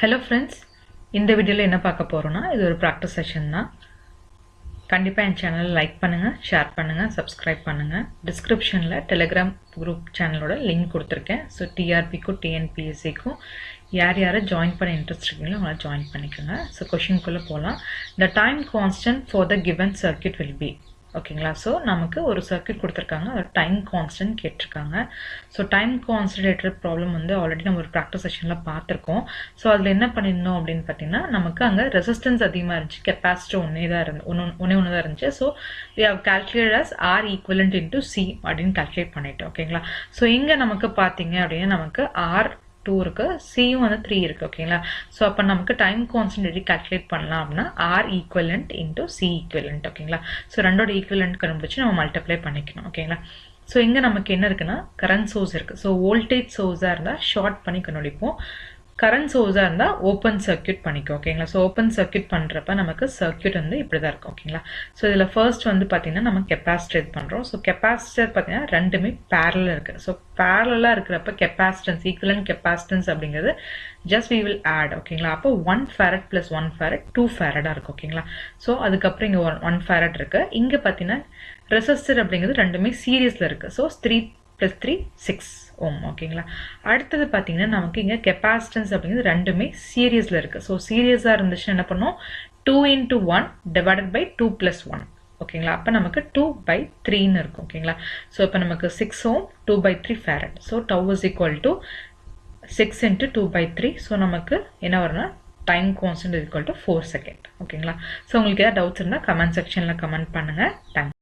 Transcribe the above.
Hello friends, இந்த வீடியோல என்ன பார்க்க போறோம்னா இது ஒரு பிராக்டிஸ் செஷன் தான். கண்டிப்பா என் சேனலை லைக் பண்ணுங்க, ஷேர் பண்ணுங்க, சப்ஸ்கிரைப் பண்ணுங்க. டிஸ்கிரிப்ஷன்ல Telegram குரூப் சேனலோட லிங்க் கொடுத்திருக்கேன். சோ TRP க்கு TNPSC க்கு யார் ஜாயின் பண்ண இன்ட்ரஸ்ட் இருக்கீங்களோ அவங்கள ஜாயின் பண்ணிக்கோங்க. சோ क्वेश्चन குள்ள போலாம். The time constant for the given circuit will be ஓகேங்களா. சோ நமக்கு ஒரு சர்க்யூட் கொடுத்திருக்காங்க, அது டைம் கான்ஸ்டன்ட் கேட்டிருக்காங்க. So time constant related problem வந்து ஆல்ரெடி நம்ம ஒரு பிராக்டிஸ் செஷன்ல பார்த்திருக்கோம். சோ அதுல என்ன பண்ணிருந்தோம் அப்படின்னு பாத்தீங்கன்னா, நமக்கு அங்க ரெசிஸ்டன்ஸ் அதிகமா இருந்துச்சு, கெபாசிட்டர் ஒன்னே தான் இருந்துச்சு. So we have calculated as R equivalent into C அப்படின்னு கால்குலேட் பண்ணிட்டோம். ஓகேங்களா. சோ இங்க நமக்கு பாத்தீங்க அப்படின்னா நமக்கு R 2 இருக்கு, Cயும் வந்து 3 இருக்கு. ஓகேங்களா. சோ அப்ப நமக்கு டைம் கான்ஸ்டன்ட் எப்படி கால்குலேட் பண்ணலாம் அப்படின்னா R equivalent into C equivalent. ஓகேங்களா. சோ ரெண்டோட ஈக்குவலன்ட் கண்டுபிடிச்சு நம்ம மல்டிப்ளை பண்ணிக்கணும். ஓகேங்களா. சோ இங்க நமக்கு என்ன இருக்குன்னா கரண்ட் சோர்ஸ் இருக்கு. சோ வோல்டேஜ் சோர்ஸா இருந்தா ஷார்ட் பண்ணி கண்டுபிடிப்போம், கரண்ட் சோர்ஸா இருந்தா ஓபன் சர்க்யூட் பண்ணிக்கோ. ஓகேங்களா. சோ ஓபன் சர்க்யூட் பண்றப்ப நமக்கு சர்க்யூட் வந்து இப்படிதான் இருக்கும். ஓகேங்களா. சோ இதுல ஃபர்ஸ்ட் வந்து பாத்தீங்கன்னா நம்ம கெபாசிட்டர் இது பண்றோம். சோ கெபாசிட்டர் பாத்தீங்கன்னா ரெண்டுமே பேரலா இருக்கு. சோ பேரலா இருக்கிறப்ப கெபாசிட்டன்ஸ் ஈக்குவலன்ட் கெபாசிட்டன்ஸ் அப்படிங்கிறது just we will add. ஓகேங்களா. அப்போ 1 farad plus 1 farad 2 farad இருக்கு. ஓகேங்களா. சோ அதுக்கப்புறம் இங்க 1 farad இருக்கு. இங்க பாத்தீங்கன்னா ரெசிஸ்டர் அப்படிங்கிறது ரெண்டுமே சீரிஸ்ல இருக்கு. So 3 plus 3 6 ohm. ஓகேங்களா. அடுத்தது பாத்தீங்கன்னா நமக்கு இங்க கெபாசிட்டன்ஸ் அப்படிங்கிறது ரெண்டுமே சீரிஸ்ல இருக்கு. சோ சீரியஸா இருந்துச்சுன்னா என்ன பண்ணும், 2 into 1 divided by 2 plus 1. ஓகேங்களா. அப்ப நமக்கு 2/3 ன்னு இருக்கும். ஓகேங்களா. சோ இப்ப நமக்கு 6 ohm 2/3 farad. So tau is equal to 6 into 2/3. So நமக்கு என்ன வரும்னா time constant is equal to 4 second. ஓகேங்களா. சோ உங்களுக்கு ஏதாவது டவுட்ஸ் இருந்தா கமெண்ட் செக்ஷன்ல கமெண்ட் பண்ணுங்க. தேங்க்ஸ்.